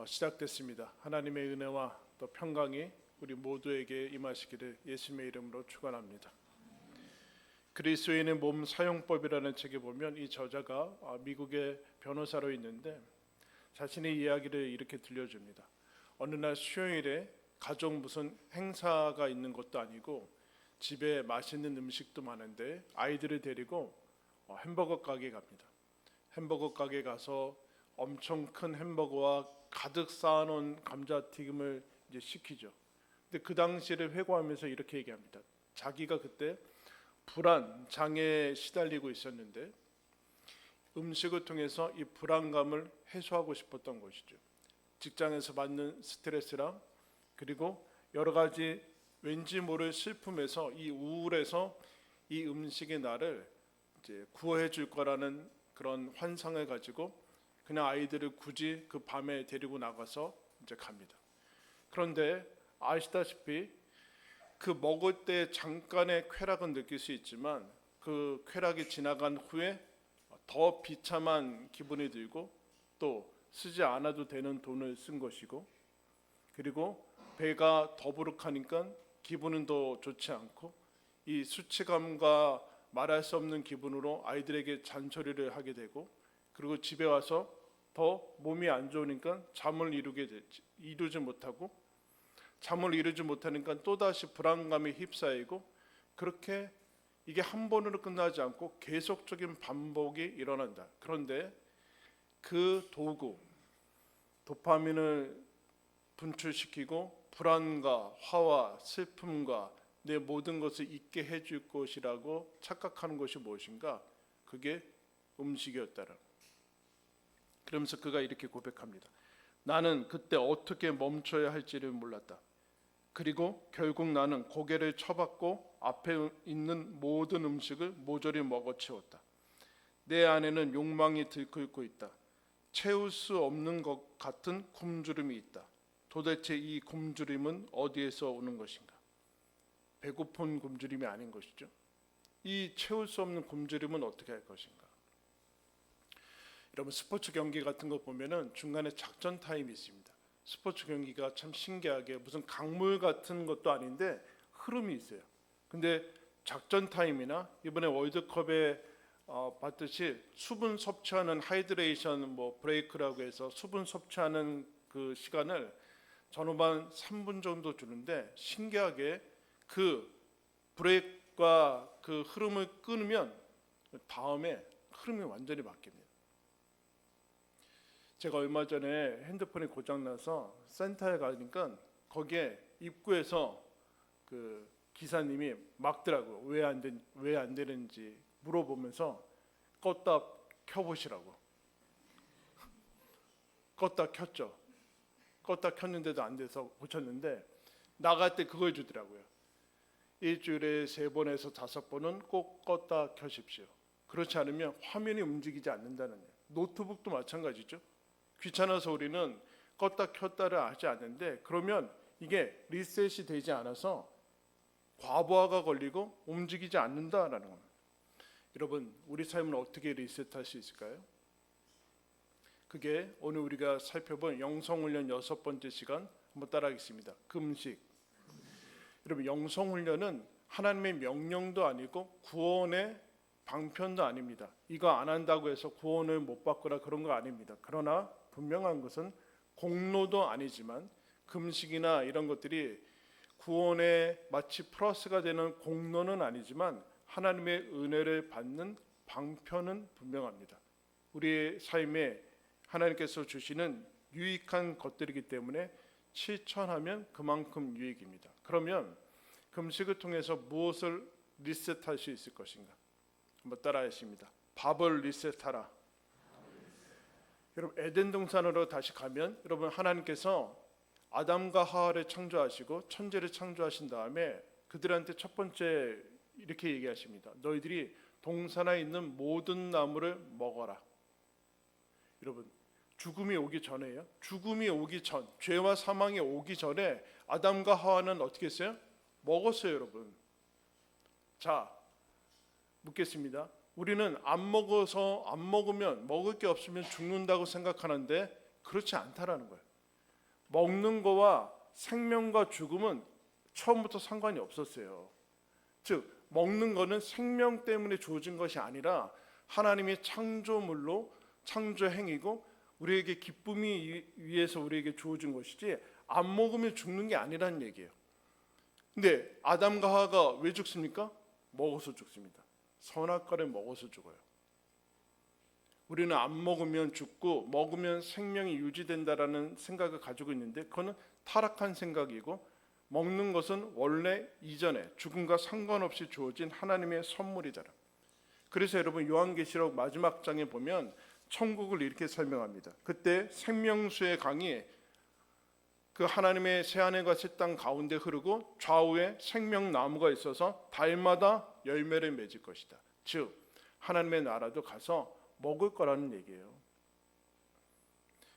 시작됐습니다. 하나님의 은혜와 또 평강이 우리 모두에게 임하시기를 예수님의 이름으로 축원합니다. 그리스도인의 몸 사용법이라는 책에 보면 이 저자가 미국의 변호사로 있는데 자신의 이야기를 이렇게 들려줍니다. 어느 날 수요일에 가족 무슨 행사가 있는 것도 아니고 집에 맛있는 음식도 많은데 아이들을 데리고 햄버거 가게 갑니다. 햄버거 가게 가서 엄청 큰 햄버거와 가득 쌓아놓은 감자튀김을 이제 시키죠. 근데 그 당시를 회고하면서 이렇게 얘기합니다. 자기가 그때 불안, 장애에 시달리고 있었는데 음식을 통해서 이 불안감을 해소하고 싶었던 것이죠. 직장에서 받는 스트레스랑 그리고 여러 가지 왠지 모를 슬픔에서 이 우울에서 이 음식이 나를 이제 구원해 줄 거라는 그런 환상을 가지고 그냥 아이들을 굳이 그 밤에 데리고 나가서 이제 갑니다. 그런데 아시다시피 그 먹을 때 잠깐의 쾌락은 느낄 수 있지만 그 쾌락이 지나간 후에 더 비참한 기분이 들고 또 쓰지 않아도 되는 돈을 쓴 것이고 그리고 배가 더부룩하니까 기분은 더 좋지 않고 이 수치감과 말할 수 없는 기분으로 아이들에게 잔소리를 하게 되고 그리고 집에 와서 더 몸이 안 좋으니까 잠을 이루지 못하고 잠을 이루지 못하니까 또다시 불안감이 휩싸이고 그렇게 이게 한 번으로 끝나지 않고 계속적인 반복이 일어난다. 그런데 그 도구 도파민을 분출시키고 불안과 화와 슬픔과 내 모든 것을 잊게 해줄 것이라고 착각하는 것이 무엇인가? 그게 음식이었다라. 그러면서 그가 이렇게 고백합니다. 나는 그때 어떻게 멈춰야 할지를 몰랐다. 그리고 결국 나는 고개를 쳐박고 앞에 있는 모든 음식을 모조리 먹어치웠다. 내 안에는 욕망이 들끓고 있다. 채울 수 없는 것 같은 굶주림이 있다. 도대체 이 굶주림은 어디에서 오는 것인가? 배고픈 굶주림이 아닌 것이죠. 이 채울 수 없는 굶주림은 어떻게 할 것인가? 여러분 스포츠 경기 같은 거 보면은 중간에 작전 타임이 있습니다. 스포츠 경기가 참 신기하게 무슨 강물 같은 것도 아닌데 흐름이 있어요. 근데 작전 타임이나 이번에 월드컵에 봤듯이 수분 섭취하는 하이드레이션 브레이크라고 해서 수분 섭취하는 그 시간을 전후반 3분 정도 주는데 신기하게 그 브레이크와 그 흐름을 끊으면 다음에 흐름이 완전히 바뀝니다. 제가 얼마 전에 핸드폰이 고장나서 센터에 가니까 거기에 입구에서 그 기사님이 막더라고요. 왜 안 되는지 물어보면서 껐다 켜보시라고. 껐다 켰죠. 껐다 켰는데도 안 돼서 고쳤는데 나갈 때 그걸 주더라고요. 일주일에 3번에서 5번은 꼭 껐다 켜십시오. 그렇지 않으면 화면이 움직이지 않는다는 거예요. 노트북도 마찬가지죠. 귀찮아서 우리는 껐다 켰다를 하지 않는데 그러면 이게 리셋이 되지 않아서 과부하가 걸리고 움직이지 않는다라는 겁니다. 여러분 우리 삶을 어떻게 리셋할 수 있을까요? 그게 오늘 우리가 살펴본 영성훈련 6번째 시간 한번 따라하겠습니다. 금식. 여러분 영성훈련은 하나님의 명령도 아니고 구원의 방편도 아닙니다. 이거 안 한다고 해서 구원을 못 받거나 그런 거 아닙니다. 그러나 분명한 것은 공로도 아니지만 금식이나 이런 것들이 구원에 마치 플러스가 되는 공로는 아니지만 하나님의 은혜를 받는 방편은 분명합니다. 우리의 삶에 하나님께서 주시는 유익한 것들이기 때문에 실천하면 그만큼 유익입니다. 그러면 금식을 통해서 무엇을 리셋할 수 있을 것인가? 한번 따라하십니다. 밥을 리셋하라. 여러분 에덴 동산으로 다시 가면 여러분 하나님께서 아담과 하와를 창조하시고 천지를 창조하신 다음에 그들한테 첫 번째 이렇게 얘기하십니다. 너희들이 동산에 있는 모든 나무를 먹어라. 여러분 죽음이 오기 전에요. 죽음이 오기 전, 죄와 사망이 오기 전에 아담과 하와는 어떻게 했어요? 먹었어요, 여러분. 자, 묻겠습니다. 우리는 안 먹으면 먹을 게 없으면 죽는다고 생각하는데 그렇지 않다라는 거예요. 먹는 거와 생명과 죽음은 처음부터 상관이 없었어요. 즉 먹는 거는 생명 때문에 주어진 것이 아니라 하나님의 창조물로 창조 행위고 우리에게 기쁨이 위해서 우리에게 주어진 것이지 안 먹으면 죽는 게 아니라는 얘기예요. 근데 아담과 하와가 왜 죽습니까? 먹어서 죽습니다. 선악과를 먹어서 죽어요. 우리는 안 먹으면 죽고 먹으면 생명이 유지된다라는 생각을 가지고 있는데 그거는 타락한 생각이고 먹는 것은 원래 이전에 죽음과 상관없이 주어진 하나님의 선물이잖아. 그래서 여러분 요한계시록 마지막 장에 보면 천국을 이렇게 설명합니다. 그때 생명수의 강이 그 하나님의 새하늘과 새 땅 가운데 흐르고 좌우에 생명나무가 있어서 달마다 열매를 맺을 것이다. 즉 하나님의 나라도 가서 먹을 거라는 얘기예요.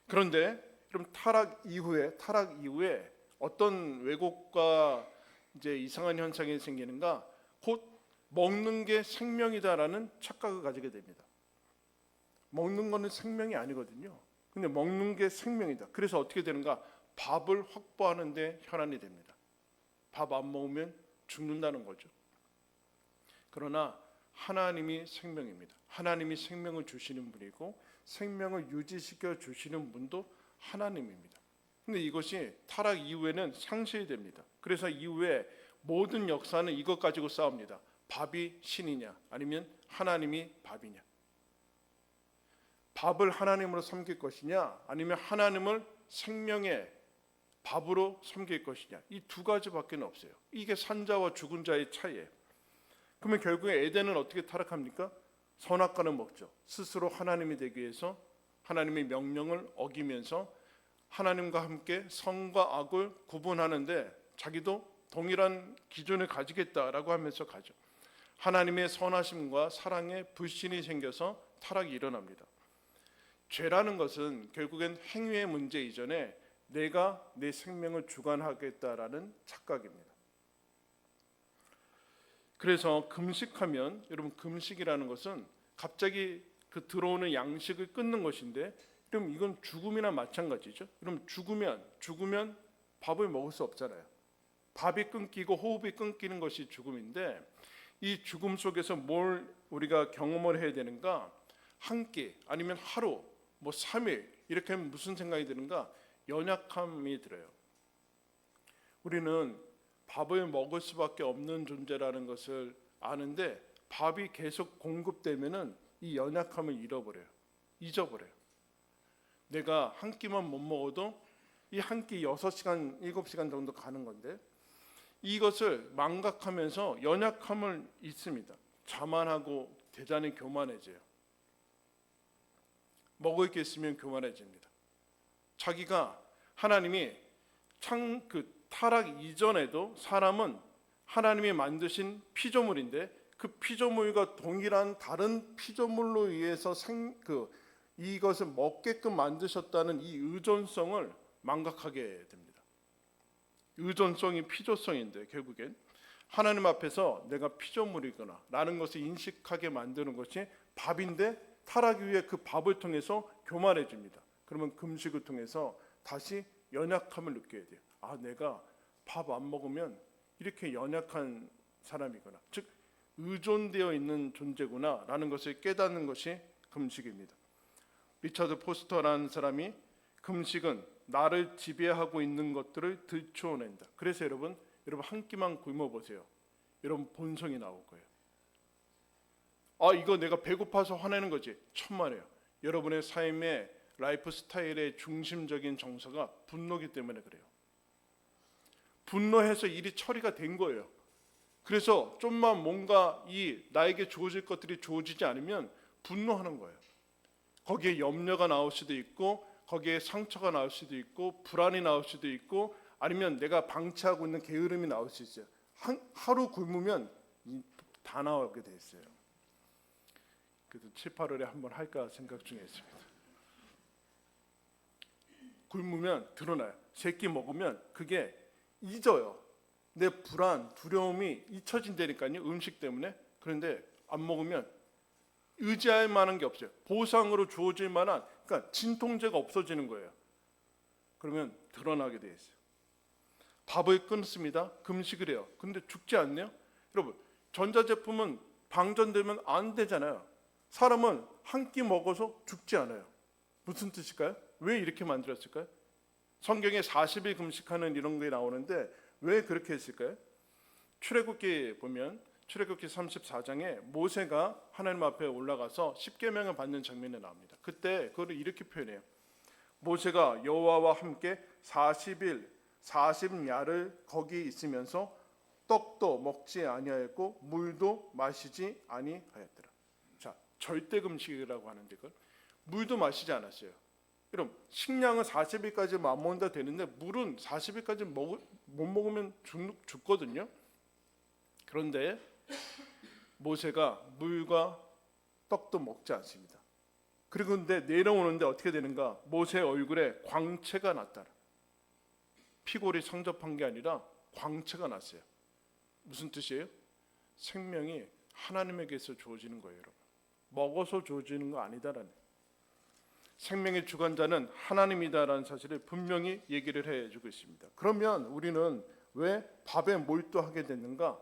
그런데 그럼 타락 이후에 어떤 왜곡과 이제 이상한 현상이 생기는가? 곧 먹는 게 생명이다라는 착각을 가지게 됩니다. 먹는 거는 생명이 아니거든요. 근데 먹는 게 생명이다. 그래서 어떻게 되는가? 밥을 확보하는 데 혈안이 됩니다. 밥 안 먹으면 죽는다는 거죠. 그러나 하나님이 생명입니다. 하나님이 생명을 주시는 분이고 생명을 유지시켜 주시는 분도 하나님입니다. 근데 이것이 타락 이후에는 상실됩니다. 그래서 이후에 모든 역사는 이것 가지고 싸웁니다. 밥이 신이냐 아니면 하나님이 밥이냐. 밥을 하나님으로 섬길 것이냐 아니면 하나님을 생명의 밥으로 섬길 것이냐. 이 두 가지밖에 없어요. 이게 산자와 죽은 자의 차이예요. 그러면 결국에 에덴은 어떻게 타락합니까? 선악과를 먹죠. 스스로 하나님이 되기 위해서 하나님의 명령을 어기면서 하나님과 함께 선과 악을 구분하는데 자기도 동일한 기준을 가지겠다라고 하면서 가죠. 하나님의 선하심과 사랑에 불신이 생겨서 타락이 일어납니다. 죄라는 것은 결국엔 행위의 문제 이전에 내가 내 생명을 주관하겠다라는 착각입니다. 그래서 금식하면 여러분 금식이라는 것은 갑자기 그 들어오는 양식을 끊는 것인데 그럼 이건 죽음이나 마찬가지죠. 그럼 죽으면 밥을 먹을 수 없잖아요. 밥이 끊기고 호흡이 끊기는 것이 죽음인데 이 죽음 속에서 뭘 우리가 경험을 해야 되는가? 한 끼 아니면 하루 3일 이렇게 하면 무슨 생각이 드는가? 연약함이 들어요. 우리는 밥을 먹을 수밖에 없는 존재라는 것을 아는데 밥이 계속 공급되면은 이 연약함을 잊어버려요. 내가 한 끼만 못 먹어도 이 한 끼 6시간, 7시간 정도 가는 건데 이것을 망각하면서 연약함을 잊습니다. 자만하고 대단히 교만해져요. 먹을 게 있으면 교만해집니다. 자기가 하나님이 타락 이전에도 사람은 하나님이 만드신 피조물인데 그 피조물과 동일한 다른 피조물로 의해서 이것을 먹게끔 만드셨다는 이 의존성을 망각하게 됩니다. 의존성이 피조성인데 결국엔 하나님 앞에서 내가 피조물이구나 라는 것을 인식하게 만드는 것이 밥인데 타락 이후에 그 밥을 통해서 교만해집니다. 그러면 금식을 통해서 다시 연약함을 느껴야 돼요. 내가 밥 안 먹으면 이렇게 연약한 사람이구나. 즉 의존되어 있는 존재구나 라는 것을 깨닫는 것이 금식입니다. 리처드 포스터라는 사람이 금식은 나를 지배하고 있는 것들을 들추어낸다. 그래서 여러분 한 끼만 굶어 보세요. 여러분 본성이 나올 거예요. 이거 내가 배고파서 화내는 거지. 천만에요. 여러분의 삶의 라이프 스타일의 중심적인 정서가 분노기 때문에 그래요. 분노해서 일이 처리가 된 거예요. 그래서 좀만 뭔가 나에게 주어질 것들이 주어지지 않으면 분노하는 거예요. 거기에 염려가 나올 수도 있고 거기에 상처가 나올 수도 있고 불안이 나올 수도 있고 아니면 내가 방치하고 있는 게으름이 나올 수 있어요. 하루 굶으면 다 나오게 돼 있어요. 그래서 7, 8월에 한번 할까 생각 중에 있습니다. 굶으면 드러나요. 3끼 먹으면 그게 잊어요. 내 불안, 두려움이 잊혀진다니까요. 음식 때문에. 그런데 안 먹으면 의지할 만한 게 없어요. 보상으로 주어질 만한 그러니까 진통제가 없어지는 거예요. 그러면 드러나게 돼 있어요. 밥을 끊습니다. 금식을 해요. 근데 죽지 않네요. 여러분, 전자제품은 방전되면 안 되잖아요. 사람은 한 끼 먹어서 죽지 않아요. 무슨 뜻일까요? 왜 이렇게 만들었을까요? 성경에 40일 금식하는 이런 게 나오는데 왜 그렇게 했을까요? 출애굽기 보면 출애굽기 34장에 모세가 하나님 앞에 올라가서 십계명을 받는 장면이 나옵니다. 그때 그걸 이렇게 표현해요. 모세가 여호와와 함께 40일 40야를 거기 있으면서 떡도 먹지 아니하였고 물도 마시지 아니하였더라. 자, 절대 금식이라고 하는데 그걸 물도 마시지 않았어요. 여러분, 식량은 40일까지 맛먹는다 되는데 물은 40일까지 못 먹으면 죽거든요. 그런데 모세가 물과 떡도 먹지 않습니다. 그리고 근데 내려오는데 어떻게 되는가? 모세의 얼굴에 광채가 났더라. 피골이 성접한 게 아니라 광채가 났어요. 무슨 뜻이에요? 생명이 하나님에게서 주어지는 거예요, 여러분. 먹어서 주어지는 거 아니다라는. 생명의 주관자는 하나님이다라는 사실을 분명히 얘기를 해주고 있습니다. 그러면 우리는 왜 밥에 몰두하게 됐는가?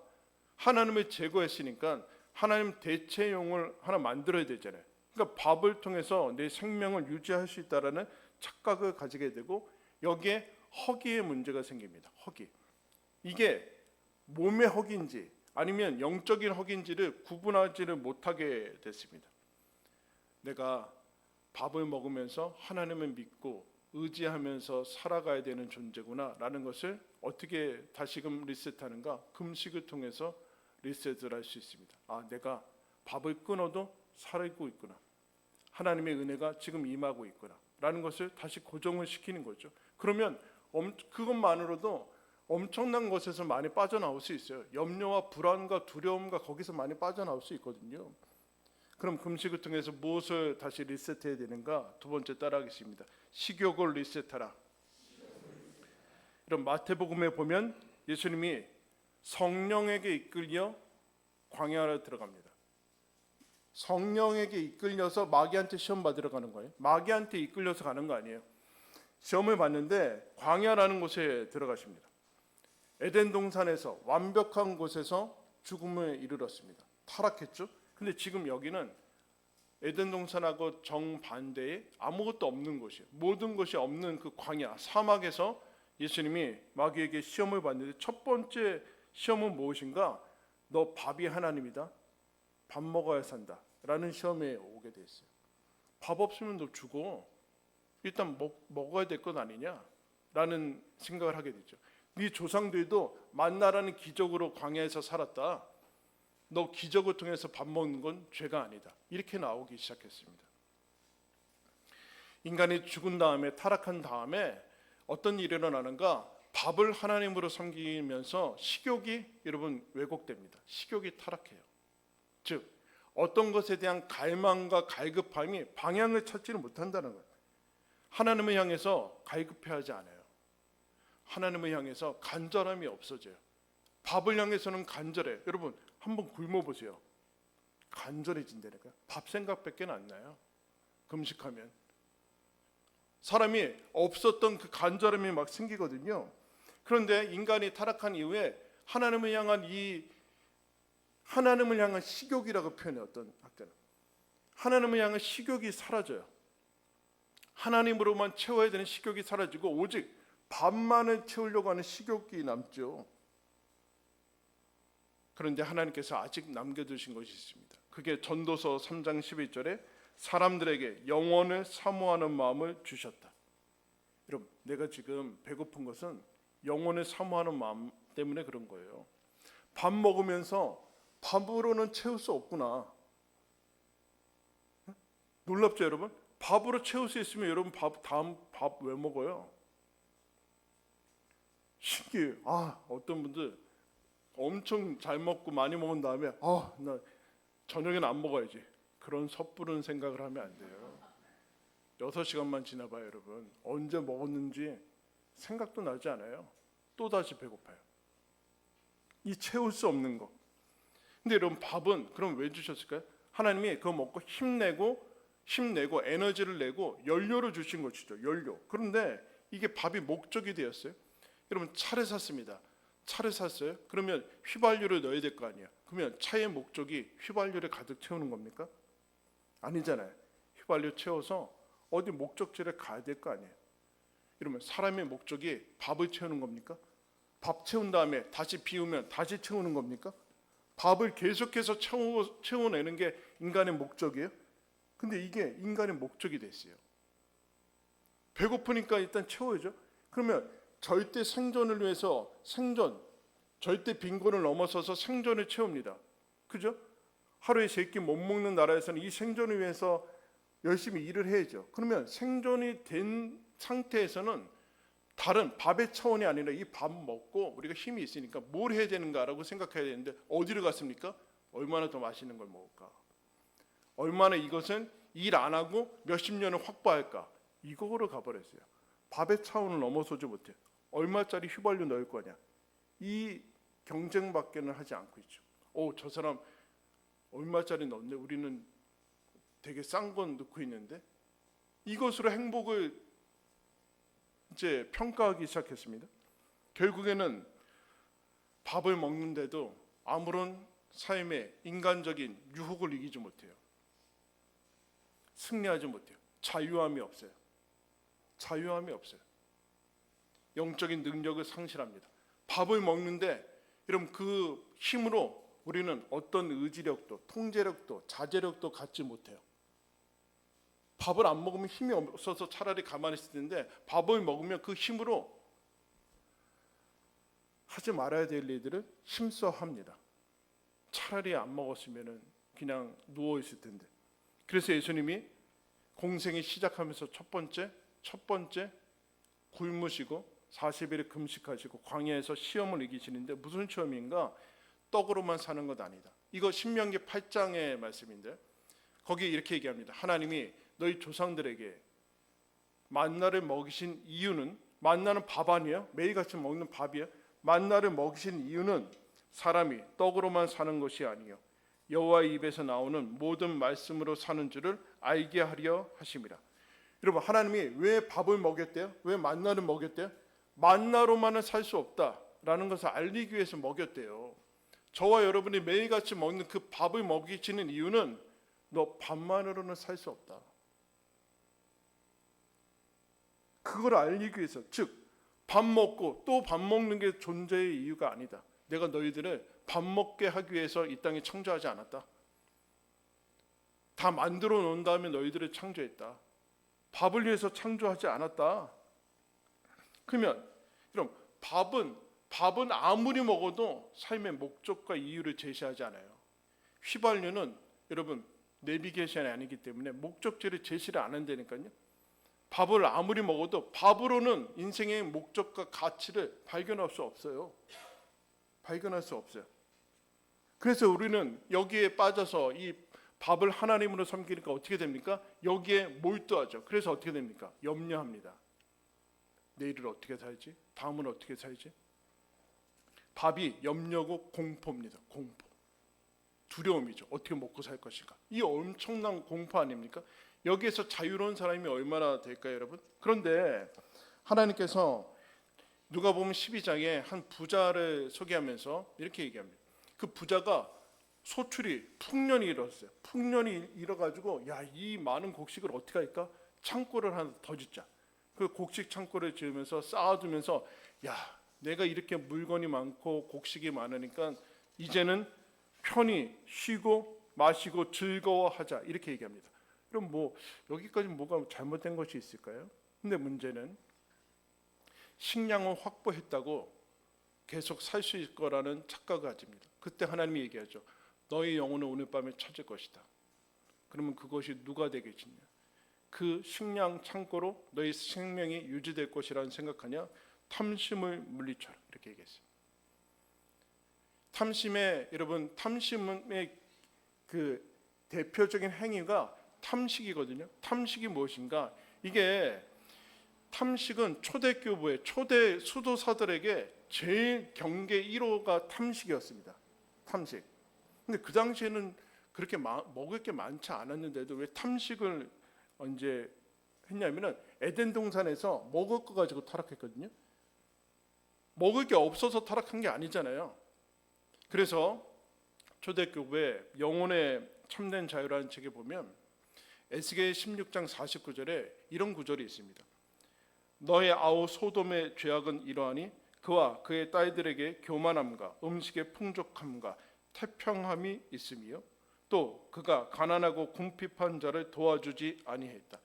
하나님을 제거했으니까 하나님 대체용을 하나 만들어야 되잖아요. 그러니까 밥을 통해서 내 생명을 유지할 수 있다라는 착각을 가지게 되고 여기에 허기의 문제가 생깁니다. 허기. 이게 몸의 허기인지 아니면 영적인 허기인지를 구분하지를 못하게 됐습니다. 내가 밥을 먹으면서 하나님을 믿고 의지하면서 살아가야 되는 존재구나 라는 것을 어떻게 다시금 리셋하는가? 금식을 통해서 리셋을 할 수 있습니다. 아, 내가 밥을 끊어도 살고 있구나. 하나님의 은혜가 지금 임하고 있구나 라는 것을 다시 고정을 시키는 거죠. 그러면 그것만으로도 엄청난 것에서 많이 빠져나올 수 있어요. 염려와 불안과 두려움과 거기서 많이 빠져나올 수 있거든요. 그럼 금식을 통해서 무엇을 다시 리셋해야 되는가? 두 번째 따라하겠습니다. 식욕을 리셋하라. 이런 마태복음에 보면 예수님이 성령에게 이끌려 광야로 들어갑니다. 성령에게 이끌려서 마귀한테 시험 받으러 가는 거예요. 마귀한테 이끌려서 가는 거 아니에요. 시험을 봤는데 광야라는 곳에 들어가십니다. 에덴 동산에서 완벽한 곳에서 죽음을 이르렀습니다. 타락했죠. 근데 지금 여기는 에덴 동산하고 정반대에 아무것도 없는 곳이에요. 모든 것이 없는 그 광야, 사막에서 예수님이 마귀에게 시험을 받는데 첫 번째 시험은 무엇인가? 너 밥이 하나님이다. 밥 먹어야 산다. 라는 시험에 오게 됐어요. 밥 없으면 너 죽어. 일단 먹어야 될 것 아니냐? 라는 생각을 하게 됐죠. 네 조상들도 만나라는 기적으로 광야에서 살았다. 너 기적을 통해서 밥 먹는 건 죄가 아니다. 이렇게 나오기 시작했습니다. 인간이 죽은 다음에 타락한 다음에 어떤 일이 일어나는가? 밥을 하나님으로 섬기면서 식욕이 여러분 왜곡됩니다. 식욕이 타락해요. 즉 어떤 것에 대한 갈망과 갈급함이 방향을 찾지를 못한다는 거예요. 하나님을 향해서 갈급해하지 않아요. 하나님을 향해서 간절함이 없어져요. 밥을 향해서는 간절해. 여러분 한번 굶어보세요. 간절해진다니까요. 밥 생각밖에 안 나요. 금식하면 사람이 없었던 그 간절함이 막 생기거든요. 그런데 인간이 타락한 이후에 하나님을 향한 식욕이라고 표현해 어떤 학자는 하나님을 향한 식욕이 사라져요. 하나님으로만 채워야 되는 식욕이 사라지고 오직 밥만을 채우려고 하는 식욕이 남죠. 그런데 하나님께서 아직 남겨두신 것이 있습니다. 그게 전도서 3장 11절에 사람들에게 영원을 사모하는 마음을 주셨다. 여러분, 내가 지금 배고픈 것은 영원을 사모하는 마음 때문에 그런 거예요. 밥 먹으면서 밥으로는 채울 수 없구나. 놀랍죠, 여러분? 밥으로 채울 수 있으면 여러분 다음 밥 왜 먹어요? 신기해요. 어떤 분들 엄청 잘 먹고 많이 먹은 다음에 나 저녁에는 안 먹어야지. 그런 섣부른 생각을 하면 안 돼요. 6시간만 지나봐요, 여러분. 언제 먹었는지 생각도 나지 않아요. 또다시 배고파요. 이 채울 수 없는 거. 근데 여러분 밥은 그럼 왜 주셨을까요? 하나님이 그거 먹고 힘내고 에너지를 내고 연료를 주신 것이죠. 연료. 그런데 이게 밥이 목적이 되었어요. 여러분 차를 샀습니다. 차를 샀어요. 그러면 휘발유를 넣어야 될 거 아니에요. 그러면 차의 목적이 휘발유를 가득 채우는 겁니까? 아니잖아요. 휘발유 채워서 어디 목적지를 가야 될 거 아니에요. 이러면 사람의 목적이 밥을 채우는 겁니까? 밥 채운 다음에 다시 비우면 다시 채우는 겁니까? 밥을 계속해서 채워내는 게 인간의 목적이에요. 근데 이게 인간의 목적이 됐어요. 배고프니까 일단 채워야죠. 그러면 절대 생존을 위해서 절대 빈곤을 넘어서서 생존을 채웁니다. 그죠? 하루에 3끼 못 먹는 나라에서는 이 생존을 위해서 열심히 일을 해야죠. 그러면 생존이 된 상태에서는 다른 밥의 차원이 아니라 이 밥 먹고 우리가 힘이 있으니까 뭘 해야 되는가라고 생각해야 되는데 어디로 갔습니까? 얼마나 더 맛있는 걸 먹을까? 얼마나 이것은 일 안 하고 몇십 년을 확보할까? 이거로 가버렸어요. 밥의 차원을 넘어서지 못해. 얼마짜리 휘발유 넣을 거냐? 이 경쟁밖에는 하지 않고 있죠. 저 사람 얼마짜리 넣었네? 우리는 되게 싼 건 넣고 있는데 이것으로 행복을 이제 평가하기 시작했습니다. 결국에는 밥을 먹는데도 아무런 삶의 인간적인 유혹을 이기지 못해요. 승리하지 못해요. 자유함이 없어요. 자유함이 없어요. 영적인 능력을 상실합니다. 밥을 먹는데 여러분 그 힘으로 우리는 어떤 의지력도 통제력도 자제력도 갖지 못해요. 밥을 안 먹으면 힘이 없어서 차라리 가만히 있을 텐데 밥을 먹으면 그 힘으로 하지 말아야 될 일들을 힘써 합니다. 차라리 안 먹었으면 그냥 누워 있을 텐데. 그래서 예수님이 공생이 시작하면서 첫 번째 굶으시고 40일을 금식하시고 광야에서 시험을 이기시는데 무슨 시험인가? 떡으로만 사는 것 아니다. 이거 신명기 8장의 말씀인데 거기에 이렇게 얘기합니다. 하나님이 너희 조상들에게 만나를 먹이신 이유는 만나는 밥 아니에요? 매일같이 먹는 밥이에요. 만나를 먹이신 이유는 사람이 떡으로만 사는 것이 아니요 여호와의 입에서 나오는 모든 말씀으로 사는 줄을 알게 하려 하심이라. 여러분 하나님이 왜 밥을 먹였대요? 왜 만나를 먹였대요? 만나로만은 살 수 없다라는 것을 알리기 위해서 먹였대요. 저와 여러분이 매일같이 먹는 그 밥을 먹이시는 이유는 너 밥만으로는 살 수 없다. 그걸 알리기 위해서, 즉 밥 먹고 또 밥 먹는 게 존재의 이유가 아니다. 내가 너희들을 밥 먹게 하기 위해서 이 땅에 창조하지 않았다. 다 만들어 놓은 다음에 너희들을 창조했다. 밥을 위해서 창조하지 않았다. 그러면 여러분 밥은 아무리 먹어도 삶의 목적과 이유를 제시하지 않아요. 휘발유는 여러분 내비게이션이 아니기 때문에 목적지를 제시를 안 한다니까요. 밥을 아무리 먹어도 밥으로는 인생의 목적과 가치를 발견할 수 없어요. 발견할 수 없어요. 그래서 우리는 여기에 빠져서 이 밥을 하나님으로 섬기니까 어떻게 됩니까? 여기에 몰두하죠. 그래서 어떻게 됩니까? 염려합니다. 내일을 어떻게 살지? 다음은 어떻게 살지? 밥이 염려고 공포입니다. 공포. 두려움이죠. 어떻게 먹고 살 것인가? 이 엄청난 공포 아닙니까? 여기에서 자유로운 사람이 얼마나 될까요, 여러분? 그런데 하나님께서 누가복음 12장에 한 부자를 소개하면서 이렇게 얘기합니다. 그 부자가 소출이 풍년이 일었어요. 풍년이 일어가지고 이 많은 곡식을 어떻게 할까? 창고를 하나 더 짓자. 그 곡식 창고를 지으면서 쌓아두면서 내가 이렇게 물건이 많고 곡식이 많으니까 이제는 편히 쉬고 마시고 즐거워하자 이렇게 얘기합니다. 그럼 여기까지 뭐가 잘못된 것이 있을까요? 근데 문제는 식량을 확보했다고 계속 살 수 있을 거라는 착각을 가집니다. 그때 하나님이 얘기하죠. 너희 영혼은 오늘 밤에 찾을 것이다. 그러면 그것이 누가 되겠느냐? 그 식량 창고로 너희 생명이 유지될 것이라는 생각하냐? 탐심을 물리쳐라 이렇게 얘기했어요. 탐심의 그 대표적인 행위가 탐식이거든요. 탐식이 무엇인가? 이게 탐식은 초대교부의 초대 수도사들에게 제일 경계 1호가 탐식이었습니다. 탐식. 근데 그 당시에는 그렇게 먹을 게 많지 않았는데도 왜 탐식을 언제 했냐면은 에덴 동산에서 먹을 거 가지고 타락했거든요. 먹을 게 없어서 타락한 게 아니잖아요. 그래서 초대교회 영혼의 참된 자유라는 책에 보면 에스겔 16장 49절에 이런 구절이 있습니다. 너의 아우 소돔의 죄악은 이러하니 그와 그의 딸들에게 교만함과 음식의 풍족함과 태평함이 있으며 또 그가 가난하고 궁핍한 자를 도와주지 아니했다.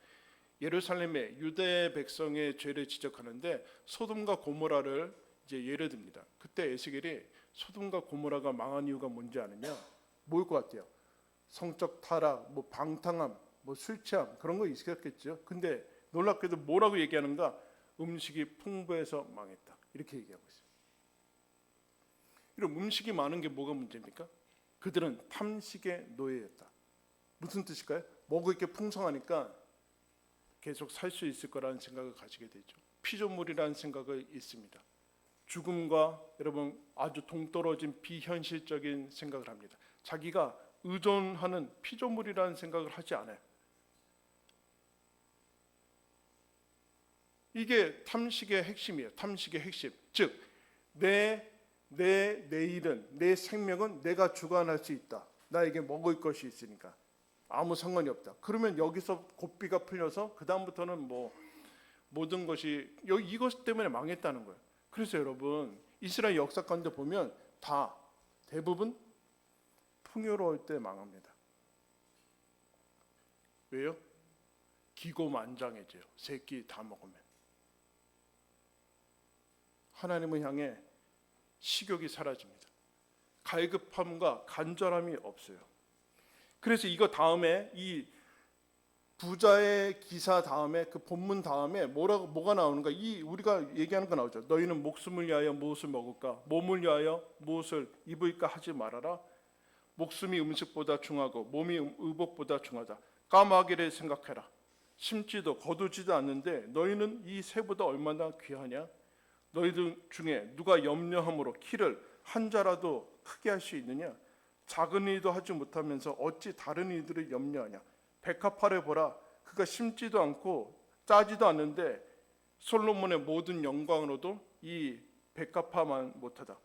예루살렘의 유대 백성의 죄를 지적하는데 소돔과 고모라를 이제 예를 듭니다. 그때 에스겔이 소돔과 고모라가 망한 이유가 뭔지 아느냐? 뭐일 것 같아요? 성적 타락, 뭐 방탕함, 뭐 술 취함 그런 거 있었겠죠. 근데 놀랍게도 뭐라고 얘기하는가? 음식이 풍부해서 망했다. 이렇게 얘기하고 있어요. 이런 음식이 많은 게 뭐가 문제입니까? 그들은 탐식의 노예였다. 무슨 뜻일까요? 먹을 게 풍성하니까 계속 살 수 있을 거라는 생각을 가지게 되죠. 피조물이라는 생각을 있습니다. 죽음과 여러분 아주 동떨어진 비현실적인 생각을 합니다. 자기가 의존하는 피조물이라는 생각을 하지 않아요. 이게 탐식의 핵심이에요. 탐식의 핵심. 즉, 내 내일은, 내 생명은 내가 주관할 수 있다. 나에게 먹을 것이 있으니까 아무 상관이 없다. 그러면 여기서 고삐가 풀려서 그 다음부터는 뭐 모든 것이 이것 때문에 망했다는 거예요. 그래서 여러분 이스라엘 역사 가운데 보면 다 대부분 풍요로울 때 망합니다. 왜요? 기고만장해져요. 새끼 다 먹으면. 하나님을 향해 식욕이 사라집니다. 갈급함과 간절함이 없어요. 그래서 이거 다음에 이 부자의 기사 다음에 그 본문 다음에 뭐가 나오는가? 이 우리가 얘기하는 거 나오죠. 너희는 목숨을 위하여 무엇을 먹을까? 몸을 위하여 무엇을 입을까 하지 말아라. 목숨이 음식보다 중하고 몸이 의복보다 중하다. 까마귀를 생각해라. 심지도 거두지도 않는데 너희는 이 새보다 얼마나 귀하냐? 너희들 중에 누가 염려함으로 키를 한 자라도 크게 할 수 있느냐? 작은 일도 하지 못하면서 어찌 다른 일들을 염려하냐? 백합화를 보라. 그가 심지도 않고 짜지도 않는데 솔로몬의 모든 영광으로도 이 백합화만 못하다.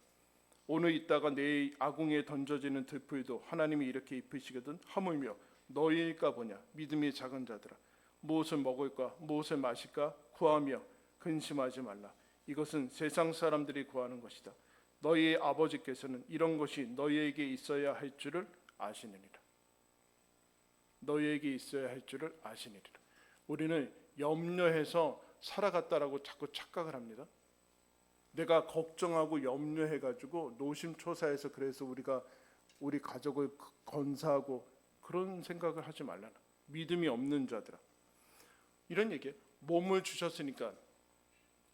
오늘 있다가 내일 아궁이에 던져지는 들풀도 하나님이 이렇게 입히시거든. 하물며 너희일까 보냐? 믿음이 작은 자들아. 무엇을 먹을까? 무엇을 마실까? 구하며 근심하지 말라. 이것은 세상 사람들이 구하는 것이다. 너희의 아버지께서는 이런 것이 너희에게 있어야 할 줄을 아시느니라. 너희에게 있어야 할 줄을 아시느니라. 우리는 염려해서 살아갔다라고 자꾸 착각을 합니다. 내가 걱정하고 염려해가지고 노심초사해서 그래서 우리가 우리 가족을 건사하고 그런 생각을 하지 말라나. 믿음이 없는 자들아. 이런 얘기예요. 몸을 주셨으니까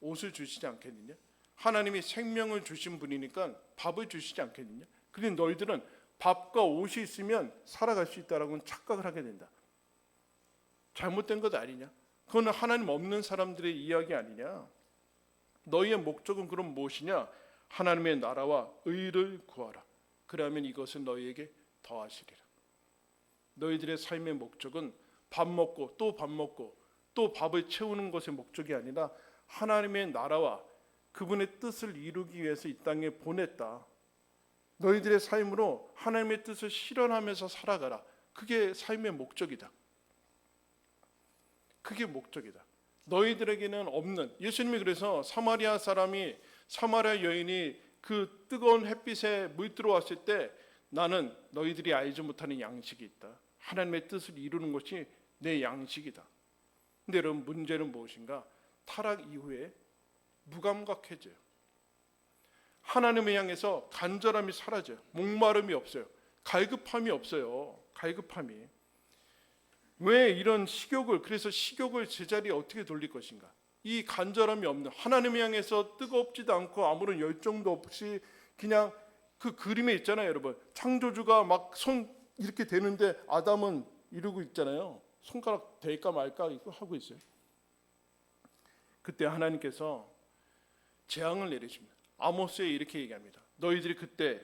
옷을 주시지 않겠느냐? 하나님이 생명을 주신 분이니까 밥을 주시지 않겠느냐? 그런데 너희들은 밥과 옷이 있으면 살아갈 수 있다라고는 착각을 하게 된다. 잘못된 것 아니냐? 그거는 하나님 없는 사람들의 이야기 아니냐? 너희의 목적은 그럼 무엇이냐? 하나님의 나라와 의를 구하라. 그러면 이것은 너희에게 더하시리라. 너희들의 삶의 목적은 밥 먹고 또 밥 먹고 또 밥을 채우는 것의 목적이 아니라 하나님의 나라와 그분의 뜻을 이루기 위해서 이 땅에 보냈다. 너희들의 삶으로 하나님의 뜻을 실현하면서 살아가라. 그게 삶의 목적이다. 그게 목적이다. 너희들에게는 없는, 예수님이 그래서 사마리아 여인이 그 뜨거운 햇빛에 물 들어왔을 때 나는 너희들이 알지 못하는 양식이 있다. 하나님의 뜻을 이루는 것이 내 양식이다. 근데 여러분 문제는 무엇인가? 타락 이후에 무감각해져요. 하나님을 향해서 간절함이 사라져요. 목마름이 없어요. 갈급함이 없어요. 갈급함이. 왜 이런 식욕을, 그래서 식욕을 제자리에 어떻게 돌릴 것인가? 이 간절함이 없는, 하나님을 향해서 뜨겁지도 않고 아무런 열정도 없이 그냥 그 그림에 있잖아요, 여러분. 창조주가 막 손 이렇게 대는데 아담은 이러고 있잖아요. 손가락 대까 말까 이거 하고 있어요. 그때 하나님께서 재앙을 내리십니다. 아모스에 이렇게 얘기합니다. 너희들이 그때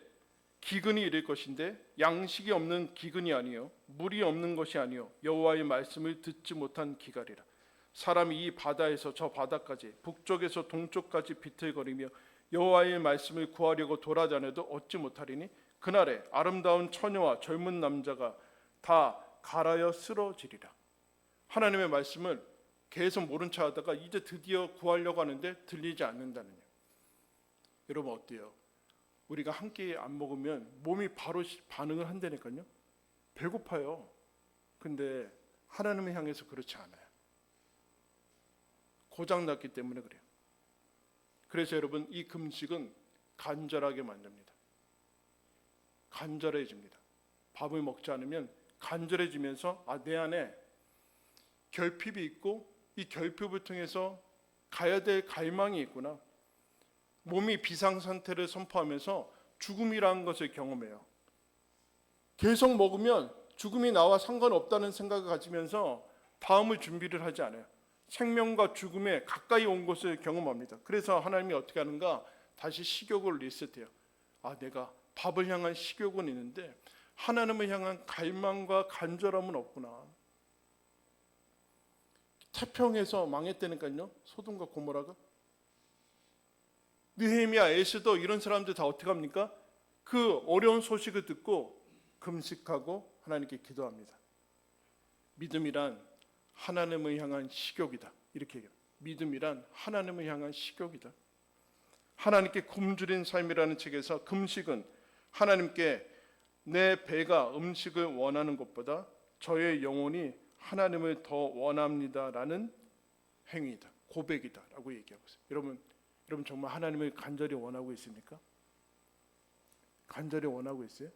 기근이 이를 것인데 양식이 없는 기근이 아니요 물이 없는 것이 아니요 여호와의 말씀을 듣지 못한 기갈이라. 사람이 이 바다에서 저 바다까지 북쪽에서 동쪽까지 비틀거리며 여호와의 말씀을 구하려고 돌아다녀도 얻지 못하리니 그날에 아름다운 처녀와 젊은 남자가 다 갈아여 쓰러지리라. 하나님의 말씀을 계속 모른 척 하다가 이제 드디어 구하려고 하는데 들리지 않는다는 거예요. 여러분 어때요? 우리가 한 끼 안 먹으면 몸이 바로 반응을 한다니까요. 배고파요. 근데 하나님을 향해서 그렇지 않아요. 고장났기 때문에 그래요. 그래서 여러분 이 금식은 간절하게 만듭니다. 간절해집니다. 밥을 먹지 않으면 간절해지면서 내 안에 결핍이 있고 이 결핍을 통해서 가야 될 갈망이 있구나. 몸이 비상상태를 선포하면서 죽음이라는 것을 경험해요. 계속 먹으면 죽음이 나와 상관없다는 생각을 가지면서 다음을 준비를 하지 않아요. 생명과 죽음에 가까이 온 것을 경험합니다. 그래서 하나님이 어떻게 하는가? 다시 식욕을 리셋해요. 내가 밥을 향한 식욕은 있는데 하나님을 향한 갈망과 간절함은 없구나. 태평에서 망했다니까요. 소돔과 고모라가. 느헤미야, 에스더 이런 사람들 다 어떻게 합니까? 그 어려운 소식을 듣고 금식하고 하나님께 기도합니다. 믿음이란 하나님을 향한 식욕이다. 이렇게 얘기해요. 믿음이란 하나님을 향한 식욕이다. 하나님께 굶주린 삶이라는 책에서 금식은 하나님께 내 배가 음식을 원하는 것보다 저의 영혼이 하나님을 더 원합니다라는 행위이다. 고백이다라고 얘기하고 있어요. 여러분 정말 하나님을 간절히 원하고 있습니까? 간절히 원하고 있어요?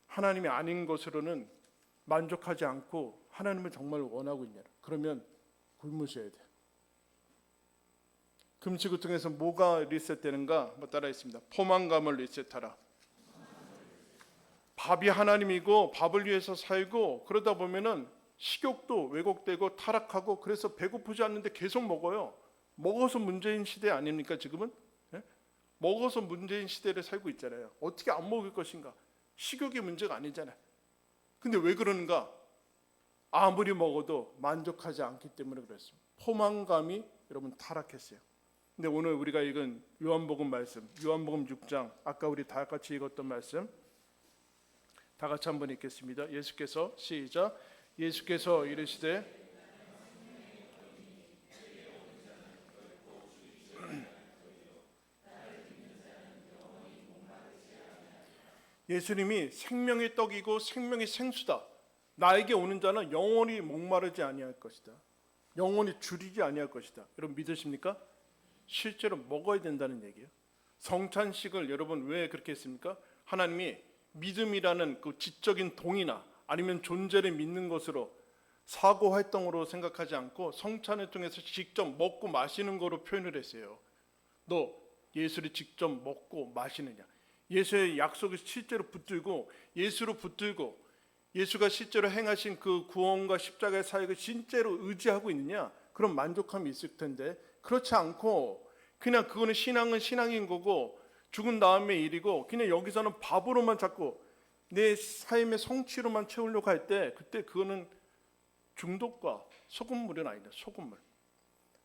하나님이 아닌 것으로는 만족하지 않고 하나님을 정말 원하고 있냐? 그러면 굶으셔야 돼요. 금식을 통해서 뭐가 리셋되는가? 한번 따라 했습니다. 포만감을 리셋하라. 밥이 하나님이고 밥을 위해서 살고 그러다 보면은 식욕도 왜곡되고 타락하고 그래서 배고프지 않는데 계속 먹어요. 먹어서 문제인 시대 아닙니까 지금은? 먹어서 문제인 시대를 살고 있잖아요. 어떻게 안 먹을 것인가? 식욕이 문제가 아니잖아요. 근데 왜 그러는가? 아무리 먹어도 만족하지 않기 때문에 그렇습니다. 포만감이 여러분 타락했어요. 근데 오늘 우리가 읽은 요한복음 말씀, 요한복음 6장, 아까 우리 다 같이 읽었던 말씀, 다 같이 한번 읽겠습니다. 예수께서 시작. 예수께서 이르시되 예수님이 생명의 떡이고 생명의 생수다. 나에게 오는 자는 영원히 목마르지 아니할 것이다. 영원히 줄이지 아니할 것이다. 여러분 믿으십니까? 실제로 먹어야 된다는 얘기예요. 성찬식을 여러분 왜 그렇게 했습니까? 하나님이 믿음이라는 그 지적인 동의나 아니면 존재를 믿는 것으로 사고 활동으로 생각하지 않고 성찬을 통해서 직접 먹고 마시는 거로 표현을 했어요. 너 예수를 직접 먹고 마시느냐? 예수의 약속을 실제로 붙들고 예수로 붙들고 예수가 실제로 행하신 그 구원과 십자가의 사역을 진짜로 의지하고 있느냐? 그런 만족함이 있을 텐데 그렇지 않고 그냥 그거는 신앙은 신앙인 거고 죽은 다음의 일이고 그냥 여기서는 밥으로만 자꾸 내 삶의 성취로만 채우려고 할 때 그때 그거는 중독과 소금물은 아니다. 소금물.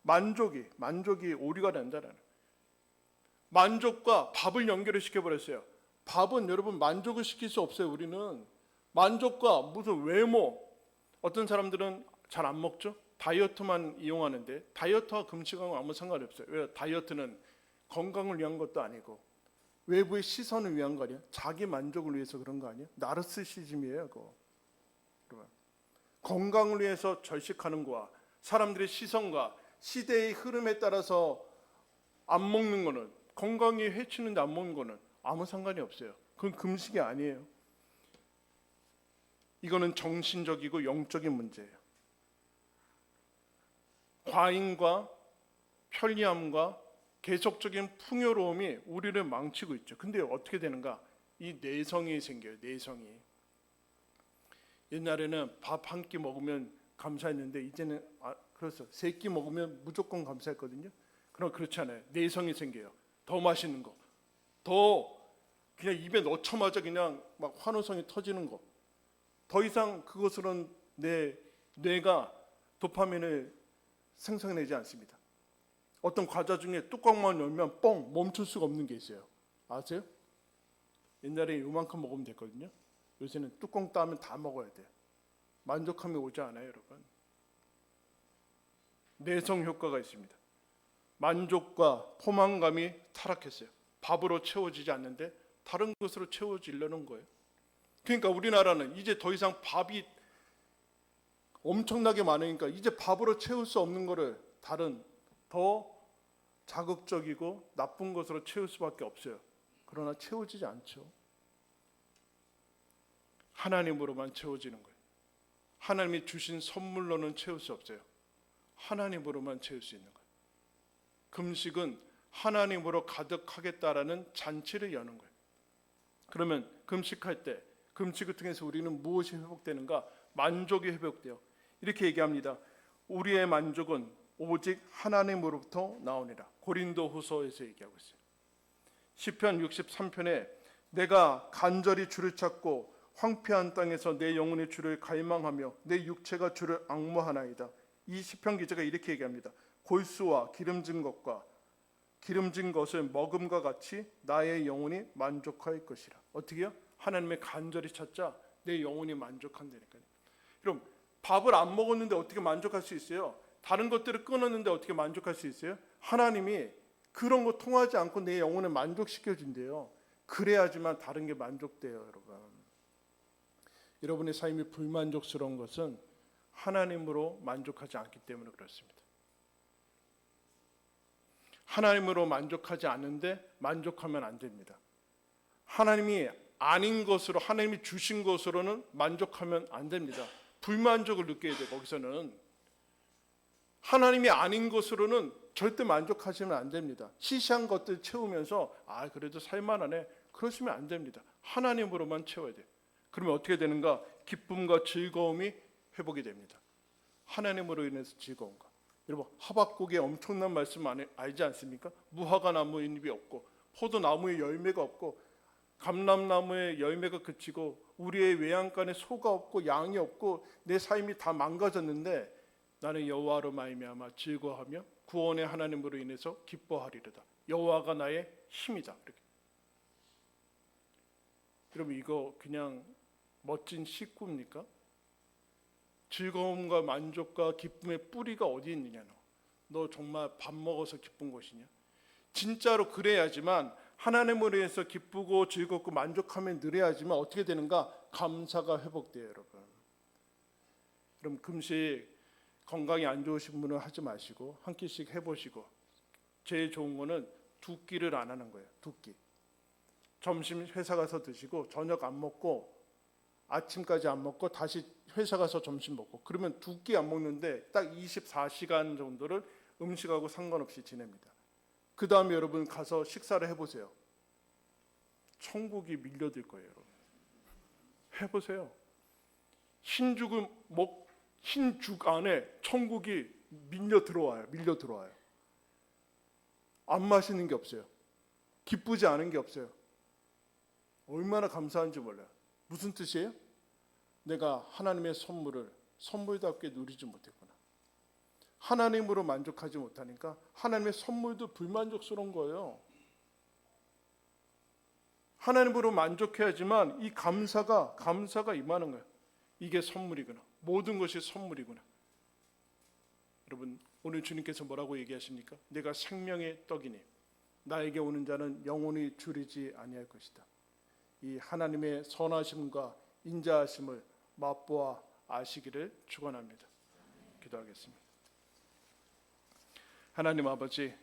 만족이 오류가 된다는. 만족과 밥을 연결을 시켜버렸어요. 밥은 여러분 만족을 시킬 수 없어요. 우리는 만족과 무슨 외모. 어떤 사람들은 잘 안 먹죠. 다이어트만 이용하는데 다이어트와 금식하고 아무 상관이 없어요. 왜? 다이어트는 건강을 위한 것도 아니고 외부의 시선을 위한 거 아니에요? 자기 만족을 위해서 그런 거 아니에요? 나르시시즘이에요. 그거. 건강을 위해서 절식하는 거와 사람들의 시선과 시대의 흐름에 따라서 안 먹는 거는 건강에 해치는데 안 먹는 거는 아무 상관이 없어요. 그건 금식이 아니에요. 이거는 정신적이고 영적인 문제예요. 과잉과 편리함과 계속적인 풍요로움이 우리를 망치고 있죠. 근데 어떻게 되는가? 이 내성이 생겨요. 내성이. 옛날에는 밥 한 끼 먹으면 감사했는데 이제는 그래서 세 끼 먹으면 무조건 감사했거든요. 그럼 그렇지 않아요. 내성이 생겨요. 더 맛있는 거, 더 그냥 입에 넣자마자 그냥 막 환호성이 터지는 거. 더 이상 그것으로는 내 뇌가 도파민을 생성내지 않습니다. 어떤 과자 중에 뚜껑만 열면 뻥 멈출 수가 없는 게 있어요. 아세요? 옛날에 요만큼 먹으면 됐거든요. 요새는 뚜껑 따면 다 먹어야 돼요. 만족함이 오지 않아요, 여러분. 내성 효과가 있습니다. 만족과 포만감이 타락했어요. 밥으로 채워지지 않는데 다른 것으로 채워지려는 거예요. 그러니까 우리나라는 이제 더 이상 밥이 엄청나게 많으니까 이제 밥으로 채울 수 없는 거를 다른 더 자극적이고 나쁜 것으로 채울 수밖에 없어요. 그러나 채워지지 않죠. 하나님으로만 채워지는 거예요. 하나님이 주신 선물로는 채울 수 없어요. 하나님으로만 채울 수 있는 거예요. 금식은 하나님으로 가득하겠다라는 잔치를 여는 거예요. 그러면 금식할 때 금식을 통해서 우리는 무엇이 회복되는가? 만족이 회복돼요. 이렇게 얘기합니다. 우리의 만족은 오직 하나님으로부터 나오니라. 고린도후서에서 얘기하고 있어요. 시편 63편에 내가 간절히 주를 찾고 황폐한 땅에서 내 영혼의 주를 갈망하며 내 육체가 주를 앙모하나이다. 이 시편 기자가 이렇게 얘기합니다. 골수와 기름진 것을 먹음과 같이 나의 영혼이 만족할 것이라. 어떻게요? 하나님의 간절히 찾자 내 영혼이 만족한다니까요. 그럼 밥을 안 먹었는데 어떻게 만족할 수 있어요? 다른 것들을 끊었는데 어떻게 만족할 수 있어요? 하나님이 그런 거 통하지 않고 내 영혼을 만족시켜 준대요. 그래야지만 다른 게 만족돼요, 여러분. 여러분의 삶이 불만족스러운 것은 하나님으로 만족하지 않기 때문에 그렇습니다. 하나님으로 만족하지 않는데 만족하면 안 됩니다. 하나님이 아닌 것으로, 하나님이 주신 것으로는 만족하면 안 됩니다. 불만족을 느껴야 돼요. 거기서는 하나님이 아닌 것으로는 절대 만족하시면 안 됩니다. 시시한 것들 채우면서 그래도 살만하네, 그러시면 안 됩니다. 하나님으로만 채워야 돼요. 그러면 어떻게 되는가? 기쁨과 즐거움이 회복이 됩니다. 하나님으로 인해서 즐거움과. 여러분, 하박국의 엄청난 말씀 알지 않습니까? 무화과 나무에 잎이 없고 포도나무에 열매가 없고 감람나무에 열매가 그치고 우리의 외양간에 소가 없고 양이 없고 내 삶이 다 망가졌는데 나는 여호와로 말미암아 즐거워하며 구원의 하나님으로 인해서 기뻐하리로다. 여호와가 나의 힘이다. 이렇게. 여러분, 이거 그냥 멋진 식구입니까? 즐거움과 만족과 기쁨의 뿌리가 어디 있느냐? 너 정말 밥 먹어서 기쁜 것이냐? 진짜로 그래야지만, 하나님으로 인해서 기쁘고 즐겁고 만족하면 늘어야지만 어떻게 되는가? 감사가 회복돼요, 여러분. 그럼 금식 건강이 안 좋으신 분은 하지 마시고 한 끼씩 해보시고, 제일 좋은 거는 두 끼를 안 하는 거예요. 두 끼. 점심 회사 가서 드시고 저녁 안 먹고 아침까지 안 먹고 다시 회사 가서 점심 먹고, 그러면 두 끼 안 먹는데 딱 24시간 정도를 음식하고 상관없이 지냅니다. 그 다음에 여러분 가서 식사를 해보세요. 천국이 밀려들 거예요, 여러분. 해보세요. 흰죽 안에 천국이 밀려 들어와요. 안 맛있는 게 없어요. 기쁘지 않은 게 없어요. 얼마나 감사한지 몰라요. 무슨 뜻이에요? 내가 하나님의 선물을 선물답게 누리지 못했구나. 하나님으로 만족하지 못하니까 하나님의 선물도 불만족스러운 거예요. 하나님으로 만족해야지만 이 감사가 임하는 거예요. 이게 선물이구나. 모든 것이 선물이구나. 여러분, 오늘 주님께서 뭐라고 얘기하십니까? 내가 생명의 떡이니 나에게 오는 자는 영원히 줄이지 아니할 것이다. 이 하나님의 선하심과 인자하심을 맛보아 아시기를 축원합니다. 기도하겠습니다. 하나님 아버지,